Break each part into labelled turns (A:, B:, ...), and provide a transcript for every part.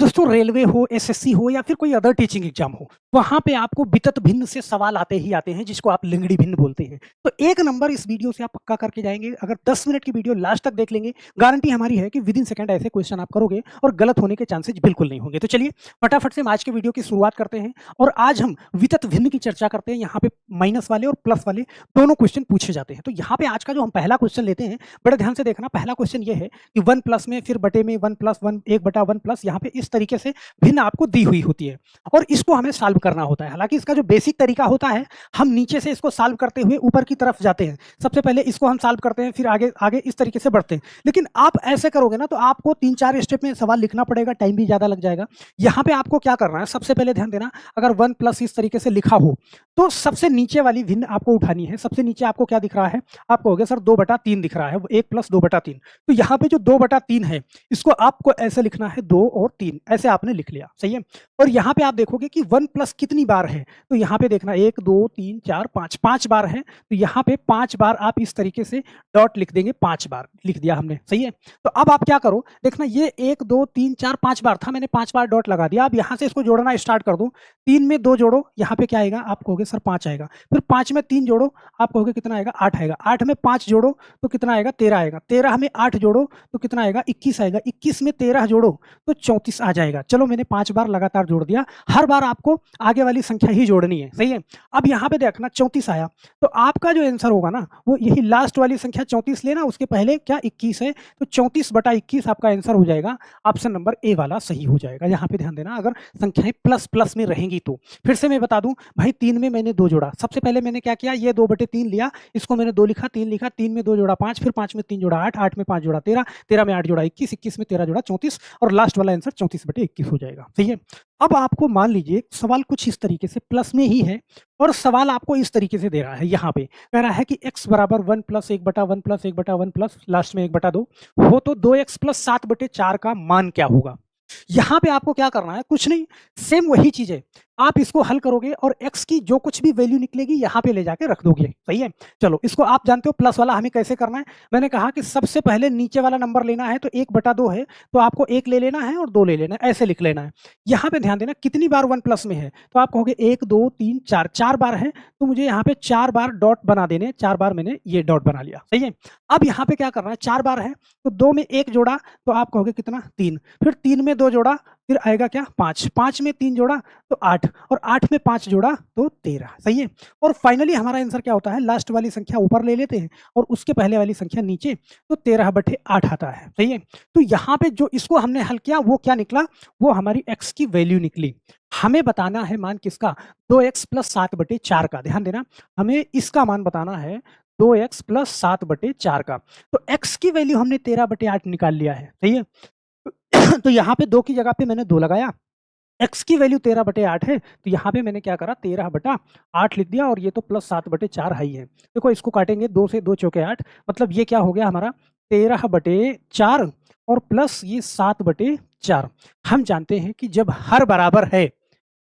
A: दोस्तों रेलवे हो, एसएससी हो या फिर कोई अदर टीचिंग एग्जाम हो, वहाँ पे आपको वितत भिन्न से सवाल आते ही आते हैं जिसको आप लिंगड़ी भिन्न बोलते हैं। तो एक नंबर इस वीडियो से आप पक्का करके जाएँगे। अगर 10 मिनट की वीडियो लास्ट तक देख लेंगे, गारंटी हमारी है कि विदिन सेकंड ऐसे क्वेश्चन आप करोगे और गलत होने के चांसेस बिल्कुल नहीं होंगे। तो चलिए फटाफट से हम आज के वीडियो की शुरुआत करते हैं और आज हम वितत भिन्न की चर्चा करते हैं। यहाँ पे माइनस वाले और प्लस वाले दोनों क्वेश्चन पूछे जाते हैं। तो यहाँ पे आज का जो हम पहला क्वेश्चन लेते हैं, बड़े ध्यान से देखना। पहला क्वेश्चन ये है कि 1 प्लस में फिर बटे में 1 प्लस 1 1 बटा 1 प्लस, यहाँ पे इस तरीके से भिन्न आपको दी हुई होती है और इसको हमें सॉल्व करना होता है। हालांकि इसका जो बेसिक तरीका होता है, हम नीचे से इसको सॉल्व करते हुए ऊपर की तरफ जाते हैं। सबसे पहले इसको हम सॉल्व करते हैं, फिर आगे आगे इस तरीके से बढ़ते हैं। लेकिन आप ऐसे करोगे ना तो आपको 3-4 स्टेप में सवाल लिखना पड़ेगा, टाइम भी ज्यादा लग जाएगा। यहाँ पे आपको क्या करना है, सबसे पहले ध्यान देना, अगर 1 प्लस इस तरीके से लिखा हो तो सबसे नीचे वाली भिन्न आपको उठानी है। सबसे नीचे आपको क्या दिख रहा है, आपको हो गया सर 2/3 दिख रहा है, 1 प्लस 2/3। तो यहाँ पे जो 2/3 है इसको आपको ऐसे लिखना है 2 और 3, ऐसे आपने लिख लिया, सही है। और यहाँ पे आप देखोगे कि 1 प्लस कितनी बार है, तो यहाँ पे देखना 1 2 3 4 5, 5 बार है। तो यहाँ पे 5 बार आप इस तरीके से डॉट लिख देंगे, 5 बार लिख दिया हमने, सही है। तो अब आप क्या करो, देखना ये 1 2 3 4 5 बार था, मैंने 5 बार डॉट लगा दिया। अब यहाँ से इसको जोड़ना स्टार्ट कर दो। 3 में 2 जोड़ो, यहाँ पे क्या आएगा, आप कहोगे सर 5 आएगा। फिर 5 में 3 जोड़ो, आप कहोगे कितना आएगा, 8 आएगा। 8 में 5 जोड़ो तो कितना आएगा, 13 आएगा। 13 में 8 जोड़ो तो कितना आएगा, 21 आएगा। 21 में 13 जोड़ो तो 34 आ जाएगा। चलो मैंने 5 बार लगातार जोड़ दिया, हर बार आपको आगे वाली संख्या ही जोड़नी है, सही है। अब यहाँ पे देखना 34 आया, तो आपका जो आंसर होगा ना वो यही लास्ट वाली संख्या 34 लेना, उसके पहले क्या 21 है, तो 34/21 आपका आंसर हो जाएगा। ऑप्शन नंबर ए वाला सही हो जाएगा। यहाँ पे ध्यान देना, अगर संख्याएं प्लस प्लस में रहेंगी तो। फिर से मैं बता दूं भाई, 3 में मैंने 2 जोड़ा। सबसे पहले मैंने क्या किया, ये 2/3 लिया, इसको मैंने 2 लिखा, 3 लिखा, 3 में 2 जोड़ा 5, फिर 5 में 3 जोड़ा 8, 8 में 5 जोड़ा 13, 13 में 8 जोड़ा 21, 21 में 13 जोड़ा 34 और लास्ट वाला आंसर 34/21 हो जाएगा, सही है। अब आपको मान लीजिए सवाल कुछ इस तरीके से प्लस में ही है और सवाल आपको इस तरीके से दे रहा है। यहाँ पे कह रहा है कि x बराबर 1 प्लस 1/1 प्लस 1/1 प्लस लास्ट में 1/2 हो तो 2x प्लस 7/4 का मान क्या होगा। यहाँ पे आपको क्या करना है, कुछ नहीं, सेम वही चीज है। आप इसको हल करोगे और x की जो कुछ भी वैल्यू निकलेगी यहाँ पे ले जाके रख दोगे, सही है। चलो इसको आप जानते हो प्लस वाला हमें कैसे करना है। मैंने कहा कि सबसे पहले नीचे वाला नंबर लेना है, तो 1/2 है तो आपको 1 ले लेना है और 2 ले लेना है, ऐसे लिख लेना है। यहाँ पे ध्यान देना कितनी बार 1 प्लस में है, तो आप कहोगे 1 2 3 4, 4 बार है, तो मुझे यहाँ पे 4 बार डॉट बना देने। 4 बार मैंने ये डॉट बना लिया, सही है। अब यहाँ पे क्या करना है, 4 बार है तो 2 में 1 जोड़ा तो आप कहोगे कितना, 3, फिर 3 में 2 जोड़ा, फिर आएगा क्या 5, 5 में 3 जोड़ा तो 8 और 8 में 5 जोड़ा तो 13, सही है। और फाइनली हमारा आंसर क्या होता है, लास्ट वाली संख्या ऊपर ले लेते हैं और उसके पहले वाली संख्या नीचे, तो 13/8 आता है, सही है। तो यहाँ पे जो इसको हमने हल किया वो क्या निकला, वो हमारी x की वैल्यू निकली। हमें बताना है मान किसका, 2x प्लस 7/4 का। ध्यान देना, हमें इसका मान बताना है 2x प्लस 7/4 का। तो x की वैल्यू हमने 13/8 निकाल लिया है, सही है। तो यहाँ पे 2 की जगह पे मैंने 2 लगाया, x की वैल्यू 13/8 है, तो यहाँ पे मैंने क्या करा, 13/8 लिख दिया और ये तो प्लस 7/4 ही है। देखो इसको काटेंगे, 2 से 2 चौके 8, मतलब ये क्या हो गया हमारा 13/4 और प्लस ये 7/4। हम जानते हैं कि जब हर बराबर है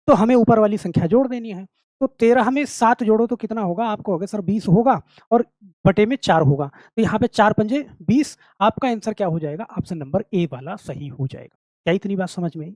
A: तो हमें ऊपर वाली संख्या जोड़ देनी है। तो 13 में 7 जोड़ो तो कितना होगा, आपको होगा सर 20 होगा और बटे में 4 होगा, तो यहाँ पे 4 पंजे 20। आपका आंसर क्या हो जाएगा, ऑप्शन नंबर ए वाला सही हो जाएगा। क्या इतनी बात समझ में आई।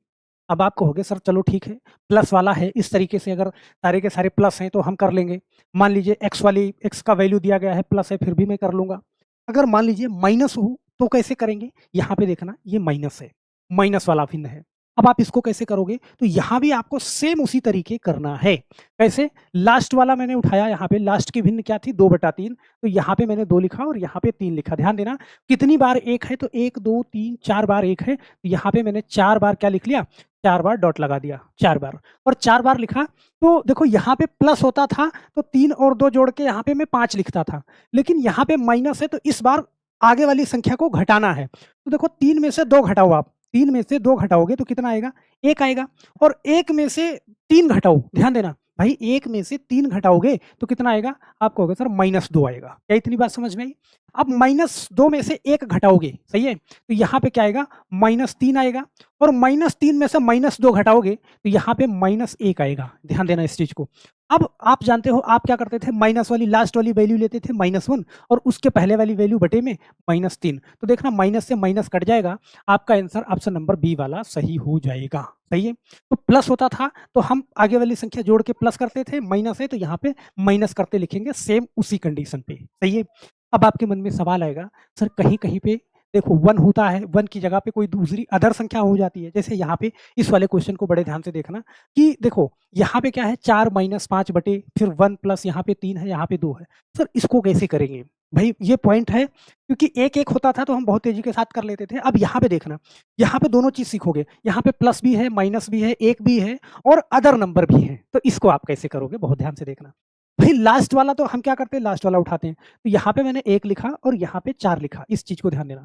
A: अब आप कहोगे सर चलो ठीक है, प्लस वाला है, इस तरीके से अगर सारे के सारे प्लस हैं तो हम कर लेंगे। मान लीजिए x का वैल्यू दिया गया है प्लस है, फिर भी मैं कर लूंगा। अगर मान लीजिए माइनस हो तो कैसे करेंगे, यहाँ पे देखना ये माइनस है, माइनस वाला भिन्न है। अब आप इसको कैसे करोगे, तो यहाँ भी आपको सेम उसी तरीके करना है। कैसे, लास्ट वाला मैंने उठाया, यहाँ पे लास्ट की भिन्न क्या थी 2/3, तो यहाँ पे मैंने 2 लिखा और यहाँ पे 3 लिखा। ध्यान देना कितनी बार 1 है, तो 1 2 3 4 बार 1 है, तो यहाँ पे मैंने 4 बार क्या लिख लिया, 4 बार डॉट लगा दिया, 4 बार और 4 बार लिखा। तो देखो यहाँ पे प्लस होता था तो 3 और 2 जोड़ के यहाँ पे मैं 5 लिखता था, लेकिन यहाँ पे माइनस है तो इस बार आगे वाली संख्या को घटाना है। तो देखो 3 में से 2 घटाओ, आप 3 में से 2 घटाओगे तो कितना आएगा, 1 आएगा। और 1 में से 3 घटाओ, ध्यान देना भाई 1 में से 3 घटाओगे तो कितना आएगा, आपको होगा सर -2 आएगा। क्या इतनी बात समझ में आई। अब -2 में से 1 घटाओगे, सही है, तो यहाँ पे क्या आएगा, -3 आएगा। और -3 में से -2 घटाओगे तो यहाँ पे -1 आएगा। ध्यान देना इस चीज को। अब आप जानते हो आप क्या करते थे, माइनस वाली लास्ट वाली वैल्यू लेते थे -1 और उसके पहले वाली वैल्यू बटे में -3। तो देखना माइनस से माइनस कट जाएगा, आपका आंसर ऑप्शन नंबर बी वाला सही हो जाएगा। सही है। तो प्लस होता था तो हम आगे वाली संख्या जोड़ के प्लस करते थे, माइनस है तो यहाँ पे माइनस करते लिखेंगे, सेम उसी कंडीशन पे। सही है। अब आपके मन में सवाल आएगा, सर कहीं कहीं पे देखो 1 होता है, 1 की जगह पे कोई दूसरी अदर संख्या हो जाती है। जैसे यहाँ पे इस वाले क्वेश्चन को बड़े ध्यान से देखना कि देखो यहाँ पे क्या है 4 माइनस 5 बटे फिर 1 प्लस यहाँ पे 3 है, यहाँ पे 2 है। सर इसको कैसे करेंगे? भाई ये पॉइंट है, क्योंकि एक-एक होता था तो हम बहुत तेज़ी के साथ कर लेते थे। अब यहाँ पे देखना, यहाँ पे दोनों चीज़ सीखोगे। यहाँ पे प्लस भी है, माइनस भी है, 1 भी है और अदर नंबर भी है। तो इसको आप कैसे करोगे? बहुत ध्यान से देखना। भाई लास्ट वाला तो हम क्या करते हैं, लास्ट वाला उठाते हैं। तो यहाँ पे मैंने 1 लिखा और यहाँ पे 4 लिखा, इस चीज़ को ध्यान देना।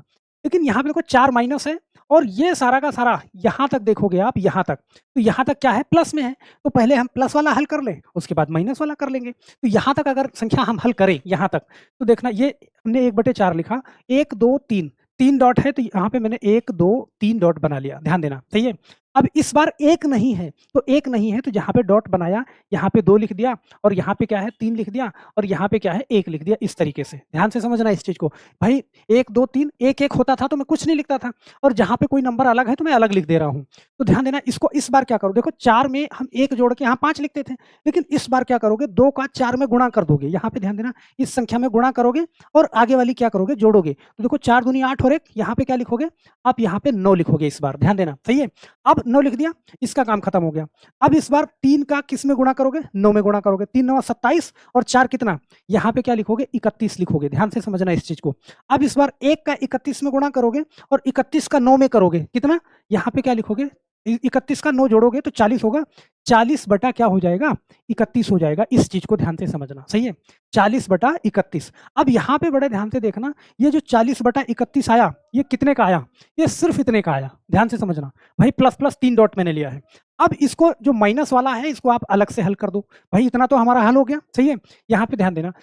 A: लेकिन यहाँ पे देखो 4 माइनस है और ये सारा का सारा यहाँ तक देखोगे आप, यहाँ तक, तो यहाँ तक क्या है, प्लस में है। तो पहले हम प्लस वाला हल कर लें, उसके बाद माइनस वाला कर लेंगे। तो यहाँ तक अगर संख्या हम हल करें यहाँ तक, तो देखना ये हमने 1/4 लिखा, 1 2 3 3 डॉट है तो यहाँ पे मैंने 1 2 3 डॉट बना लिया, ध्यान देना। सही है। अब इस बार 1 नहीं है, तो 1 नहीं है तो जहाँ पे डॉट बनाया, यहाँ पे 2 लिख दिया और यहाँ पे क्या है 3 लिख दिया और यहाँ पे क्या है 1 लिख दिया, इस तरीके से। ध्यान से समझना इस चीज़ को। भाई 1 2 3 1 होता था तो मैं कुछ नहीं लिखता था और जहाँ पे कोई नंबर अलग है तो मैं अलग लिख दे रहा हूँ। तो ध्यान देना इसको, इस बार क्या करो, देखो 4 में हम 1 जोड़ के यहाँ 5 लिखते थे, लेकिन इस बार क्या करोगे, 2 का 4 में गुणा कर दोगे। यहाँ पे ध्यान देना, इस संख्या में गुणा करोगे और आगे वाली क्या करोगे, जोड़ोगे। तो देखो 4 दूनी 8 और 1, यहाँ पे क्या लिखोगे आप, यहाँ पे 9 लिखोगे इस बार, ध्यान देना। सही है। अब 9 लिख दिया, इसका काम खत्म हो गया। अब इस बार 3 का किस में गुणा करोगे, 9 में गुणा करोगे। 3 9 27 और 4 कितना, यहाँ पे क्या लिखोगे 31 लिखोगे। ध्यान से समझना इस चीज को। अब इस बार 1 का 31 में गुणा करोगे और 31 का 9 में करोगे, कितना, यहाँ पे क्या लिखोगे, 31 का 9 जोड़ोगे तो 40 होगा। 40 बटा क्या हो जाएगा, 31 हो जाएगा। इस चीज को ध्यान से समझना। सही है। 40 बटा 31। अब यहाँ पे बड़े ध्यान से देखना, ये जो 40 बटा 31 आया, ये कितने का आया, ये सिर्फ इतने का आया। ध्यान से समझना भाई, प्लस प्लस 3 डॉट मैंने लिया है। अब इसको जो माइनस वाला है इसको आप अलग से हल कर दो। भाई इतना तो हमारा हल हो गया। सही है। यहाँ पे ध्यान देना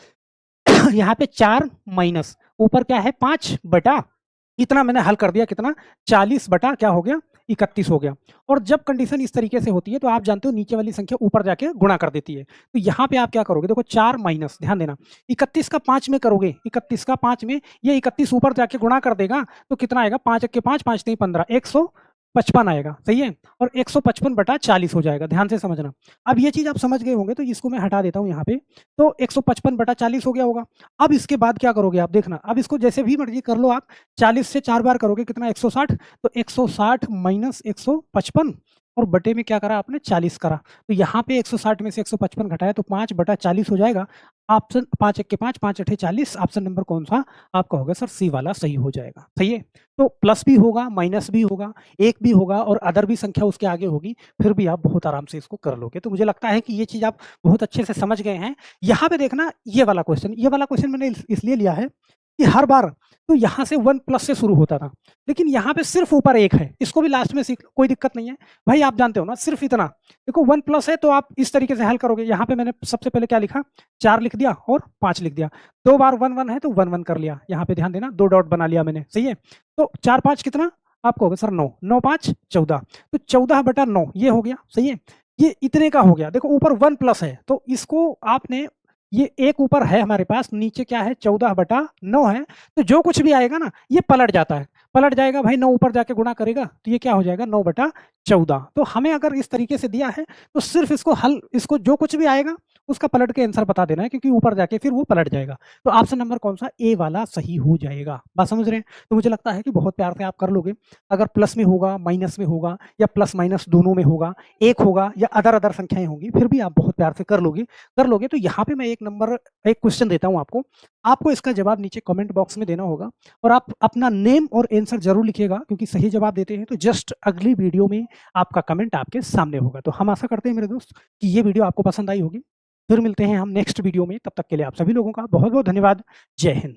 A: यहाँ पे 4 माइनस ऊपर क्या है 5 बटा, इतना मैंने हल कर दिया, कितना, 40 बटा क्या हो गया 31 हो गया। और जब कंडीशन इस तरीके से होती है तो आप जानते हो नीचे वाली संख्या ऊपर जाके गुणा कर देती है। तो यहाँ पे आप क्या करोगे, देखो 4 माइनस, ध्यान देना, 31 का 5 में करोगे, 31 का 5 में, ये 31 ऊपर जाके गुणा कर देगा तो कितना आएगा, 5 के 5 5 नहीं 15, 155 आएगा। सही है। और 155 बटा 40 हो जाएगा। ध्यान से समझना। अब ये चीज आप समझ गए होंगे तो इसको मैं हटा देता हूँ यहाँ पे। तो 155 बटा 40 हो गया होगा। अब इसके बाद क्या करोगे आप, देखना, अब इसको जैसे भी मर्जी कर लो आप, 40 से 4 बार करोगे, कितना, 160। तो 160 माइनस 155 और बटे में क्या करा आपने, 40 करा। तो यहाँ पे 160 में से 155 घटाया तो 5 बटा 40 हो जाएगा। ऑप्शन 5 1 के 5 5 8 40, ऑप्शन नंबर कौन सा आपका होगा सर, सी वाला सही हो जाएगा। सही है। तो प्लस भी होगा, माइनस भी होगा, एक भी होगा और अदर भी संख्या उसके आगे होगी, फिर भी आप बहुत आराम से इसको कर लोगे। तो मुझे लगता है कि ये चीज आप बहुत अच्छे से समझ गए हैं। यहाँ पे देखना, ये वाला क्वेश्चन मैंने इसलिए लिया है कि हर बार तो यहाँ से 1 प्लस से शुरू होता था, लेकिन यहाँ पे सिर्फ ऊपर 1 है, इसको भी लास्ट में सीख लो, कोई दिक्कत नहीं है। भाई आप जानते हो ना, सिर्फ इतना, देखो 1 प्लस है तो आप इस तरीके से हल करोगे। यहाँ पे मैंने सबसे पहले क्या लिखा, 4 लिख दिया और 5 लिख दिया। 2 बार 1 1 है तो 1 1 कर लिया। यहाँ पे ध्यान देना, 2 डॉट बना लिया मैंने। सही है। तो 4 5 कितना आपको होगा सर, 9 9 5 14, तो 14 बटा 9 ये हो गया। सही है। ये इतने का हो गया। देखो ऊपर 1 प्लस है तो इसको आपने, ये एक ऊपर है हमारे पास, नीचे क्या है 14 बटा 9 है, तो जो कुछ भी आएगा ना ये पलट जाता है, पलट जाएगा भाई, 9 ऊपर जाके गुणा करेगा तो ये क्या हो जाएगा 9 बटा 14। तो हमें अगर इस तरीके से दिया है तो सिर्फ इसको हल, इसको जो कुछ भी आएगा उसका पलट के आंसर बता देना है, क्योंकि ऊपर जाके फिर वो पलट जाएगा। तो ऑप्शन नंबर कौन सा, ए वाला सही हो जाएगा। बात समझ रहे हैं। तो मुझे लगता है कि बहुत प्यार से आप कर लोगे। अगर प्लस में होगा, माइनस में होगा, या प्लस माइनस दोनों में होगा, एक होगा या अदर अदर संख्याएं होंगी, फिर भी आप बहुत प्यार से कर लोगे। तो यहाँ पे मैं एक क्वेश्चन देता हूँ आपको इसका जवाब नीचे कमेंट बॉक्स में देना होगा और आप अपना नेम और आंसर जरूर लिखिएगा, क्योंकि सही जवाब देते हैं तो जस्ट अगली वीडियो में आपका कमेंट आपके सामने होगा। तो हम आशा करते हैं मेरे दोस्त कि ये वीडियो आपको पसंद आई होगी। फिर मिलते हैं हम नेक्स्ट वीडियो में, तब तक के लिए आप सभी लोगों का बहुत बहुत धन्यवाद। जय हिंद।